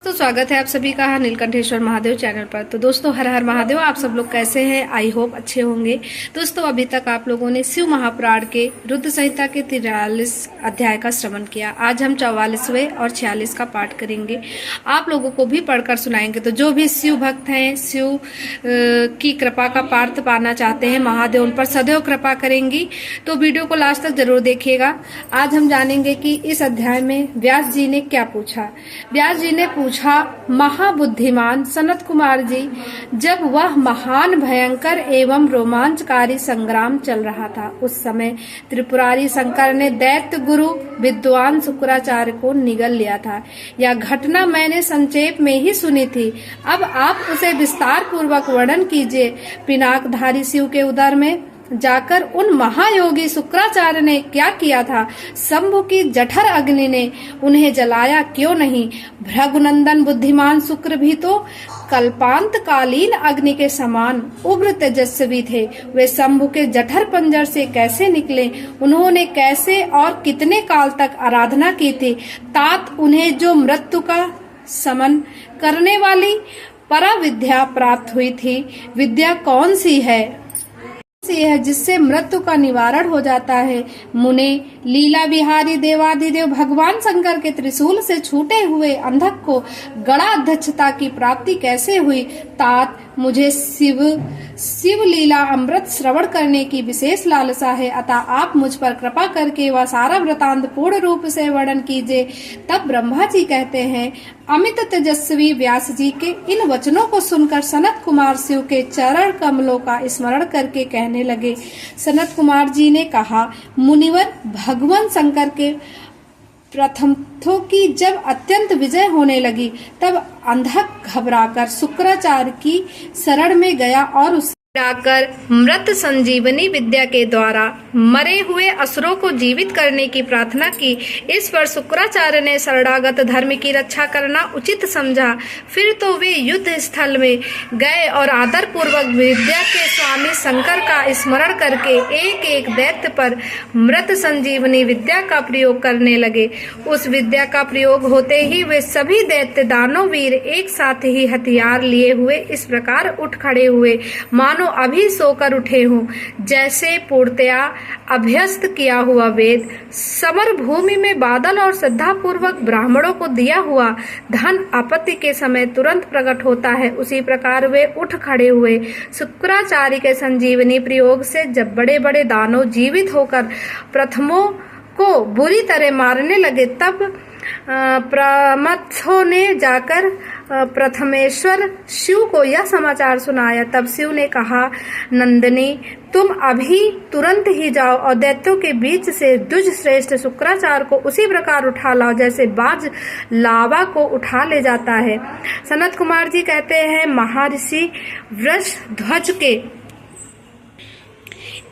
तो स्वागत है आप सभी का नीलकंठेश्वर महादेव चैनल पर। तो दोस्तों हर हर महादेव। आप सब लोग कैसे हैं? आई होप अच्छे होंगे। दोस्तों अभी तक आप लोगों ने शिव महापुराण के रुद्र संहिता के 43 अध्याय का श्रवण किया। आज हम 44वें और 46 का पाठ करेंगे। आप लोगों को भी पढ़कर सुनाएंगे। तो जो भी शिव भक्त हैं, शिव की कृपा का पार्थ पाना चाहते हैं, महादेव उन पर सदैव कृपा करेंगी। तो वीडियो को लास्ट तक जरूर देखिएगा। आज हम जानेंगे कि इस अध्याय में व्यास जी ने क्या पूछा। व्यास जी ने पूछा, महाबुद्धिमान सनत कुमार जी, जब वह महान भयंकर एवं रोमांचकारी संग्राम चल रहा था, उस समय त्रिपुरारी शंकर ने दैत्य गुरु विद्वान शुक्राचार्य को निगल लिया था। यह घटना मैंने संक्षेप में ही सुनी थी। अब आप उसे विस्तार पूर्वक वर्णन कीजिए। पिनाकधारी शिव के उदर में जाकर उन महायोगी शुक्राचार्य ने क्या किया था? शंभु की जठर अग्नि ने उन्हें जलाया क्यों नहीं? भृगुनंदन बुद्धिमान शुक्र भी तो कल्पांत कालीन अग्नि के समान उग्र तेजस्वी थे। वे शंभु के जठर पंजर से कैसे निकले? उन्होंने कैसे और कितने काल तक आराधना की थी? तात उन्हें जो मृत्यु का समन करने वाली पराविद्या प्राप्त हुई थी, विद्या कौन सी है है जिससे मृत्यु का निवारण हो जाता है? मुने लीला विहारी देवादिदेव भगवान शंकर के त्रिशूल से छूटे हुए अंधक को गणाध्यक्षता की प्राप्ति कैसे हुई? तात मुझे शिव लीला अमृत श्रवण करने की विशेष लालसा है, अतः आप मुझ पर कृपा करके वह सारा वृतांत पूर्ण रूप से वर्णन कीजिए। तब ब्रह्मा जी कहते हैं, अमित तेजस्वी व्यास जी के इन वचनों को सुनकर सनत कुमार शिव के चरण कमलों का स्मरण करके कहने लगे। सनत कुमार जी ने कहा, मुनिवर, भगवान शंकर के प्रथमों की जब अत्यंत विजय होने लगी, तब अंधक घबराकर शुक्राचार्य की शरण में गया और उसे जाकर मृत संजीवनी विद्या के द्वारा मरे हुए असुरों को जीवित करने की प्रार्थना की। इस पर शुक्राचार्य ने शरणागत धर्म की रक्षा करना उचित समझा। फिर तो वे युद्ध स्थल में गए और आदर पूर्वक विद्या के स्वामी शंकर का स्मरण करके एक एक दैत्य पर मृत संजीवनी विद्या का प्रयोग करने लगे। उस विद्या का प्रयोग होते ही वे सभी दैत्य दानव वीर एक साथ ही हथियार लिए हुए इस प्रकार उठ खड़े हुए, मानो अभी सोकर उठे हों। जैसे पूर्णतया अभ्यस्त किया हुआ वेद समर भूमि में बादल और श्रद्धा पूर्वक ब्राह्मणों को दिया हुआ धन आपत्ति के समय तुरंत प्रकट होता है, उसी प्रकार वे उठ खड़े हुए। शुक्राचार्य के संजीवनी प्रयोग से जब बड़े बड़े दानव जीवित होकर प्रथमों को बुरी तरह मारने लगे, तब प्रमथों ने जाकर प्रथमेश्वर शिव को यह समाचार सुनाया। तब शिव ने कहा, नंदिनी, तुम अभी तुरंत ही जाओ और दैत्यों के बीच से द्विज श्रेष्ठ शुक्राचार्य को उसी प्रकार उठा लाओ जैसे बाज लावा को उठा ले जाता है। सनत कुमार जी कहते हैं, महर्षि वृषध्वज के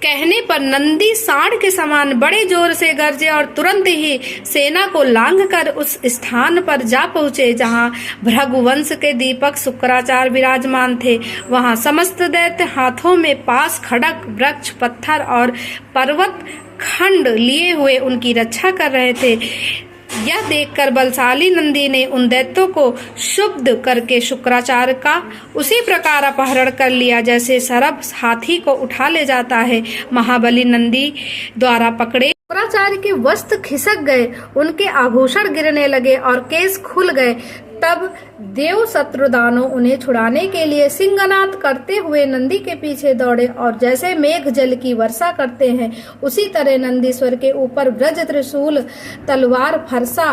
कहने पर नंदी सांड के समान बड़े जोर से गरजे और तुरंत ही सेना को लांघकर उस स्थान पर जा पहुंचे जहां भृगुवंश के दीपक शुक्राचार्य विराजमान थे। वहां समस्त दैत्य हाथों में पास, खड़ग, वृक्ष, पत्थर और पर्वत खंड लिए हुए उनकी रक्षा कर रहे थे। यह देखकर बलशाली नंदी ने उन दैत्यों को क्षुब्ध करके शुक्राचार्य का उसी प्रकार अपहरण कर लिया जैसे सरभ हाथी को उठा ले जाता है। महाबली नंदी द्वारा पकड़े शुक्राचार्य के वस्त्र खिसक गए, उनके आभूषण गिरने लगे और केस खुल गए। तब देव शत्रुदानों उन्हें छुड़ाने के लिए सिंहनाद करते हुए नंदी के पीछे दौड़े और जैसे मेघ जल की वर्षा करते हैं, उसी तरह नंदीश्वर के ऊपर वज्र, त्रिशूल, तलवार, फरसा,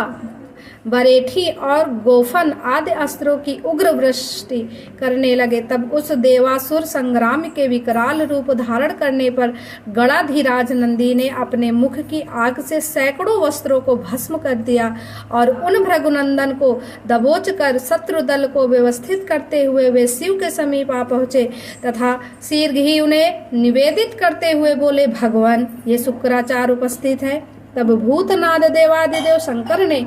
बरेठी और गोफन आदि अस्त्रों की उग्र वृष्टि करने लगे। तब उस देवासुर संग्राम के विकराल रूप धारण करने पर गणाधिराज नंदी ने अपने मुख की आग से सैकड़ों वस्त्रों को भस्म कर दिया और उन भृगुनंदन को दबोच कर शत्रु दल को व्यवस्थित करते हुए वे शिव के समीप आ पहुंचे तथा शीघ्र ही उन्हें निवेदित करते हुए बोले, भगवान, ये शुक्राचार्य उपस्थित है। तब भूतनाद देवादिदेव शंकर ने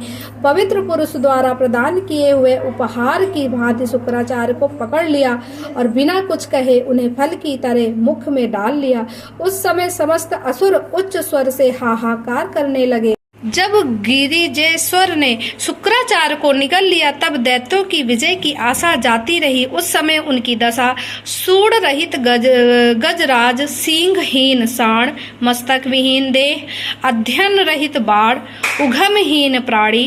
पवित्र पुरुष द्वारा प्रदान किए हुए उपहार की भांति शुक्राचार्य को पकड़ लिया और बिना कुछ कहे उन्हें फल की तरह मुख में डाल लिया। उस समय समस्त असुर उच्च स्वर से हाहाकार करने लगे। जब गिरिजेश्वर ने शुक्राचार्य को निगल लिया तब दैत्यों की विजय की आशा जाती रही। उस समय उनकी दशा सूढ़ रहित गजराज, सींगहीन साण, मस्तक विहीन देह, अध्ययन रहित बाण, उघमहीन प्राणी,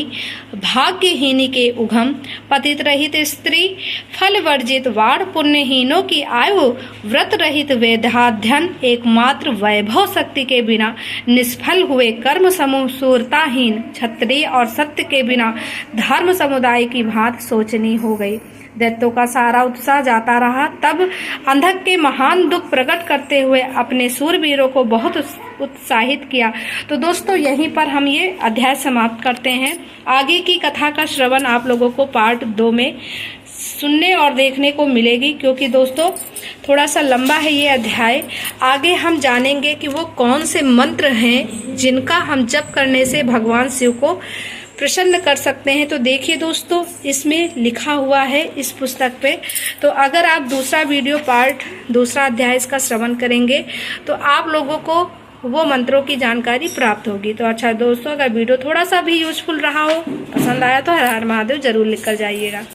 भाग्यहीनी के उघम, पतित रहित स्त्री, फल वर्जित वाण, पुण्यहीनों की आयु, व्रत रहित वेदाध्ययन, एकमात्र वैभव शक्ति के बिना निष्फल हुए कर्म समूह, सूरताहीन क्षत्रिय और सत्य के बिना धर्म समुदाय की भांति सोचनी हो गई। दैत्यों का सारा उत्साह जाता रहा। तब अंधक के महान दुख प्रकट करते हुए अपने सूरवीरों को बहुत उत्साहित किया। तो दोस्तों यहीं पर हम ये अध्याय समाप्त करते हैं। आगे की कथा का श्रवण आप लोगों को पार्ट 2 में सुनने और देखने को मिलेगी, क्योंकि दोस्तों थोड़ा सा लंबा है ये अध्याय। आगे हम जानेंगे कि वो कौन से मंत्र हैं जिनका हम जप करने से भगवान शिव को प्रसन्न कर सकते हैं। तो देखिए दोस्तों, इसमें लिखा हुआ है इस पुस्तक पे। तो अगर आप दूसरा अध्याय इसका श्रवण करेंगे तो आप लोगों को वो मंत्रों की जानकारी प्राप्त होगी। तो अच्छा दोस्तों, अगर वीडियो थोड़ा सा भी यूजफुल रहा हो, पसंद आया तो हर हर महादेव जरूर लिख कर जाइएगा।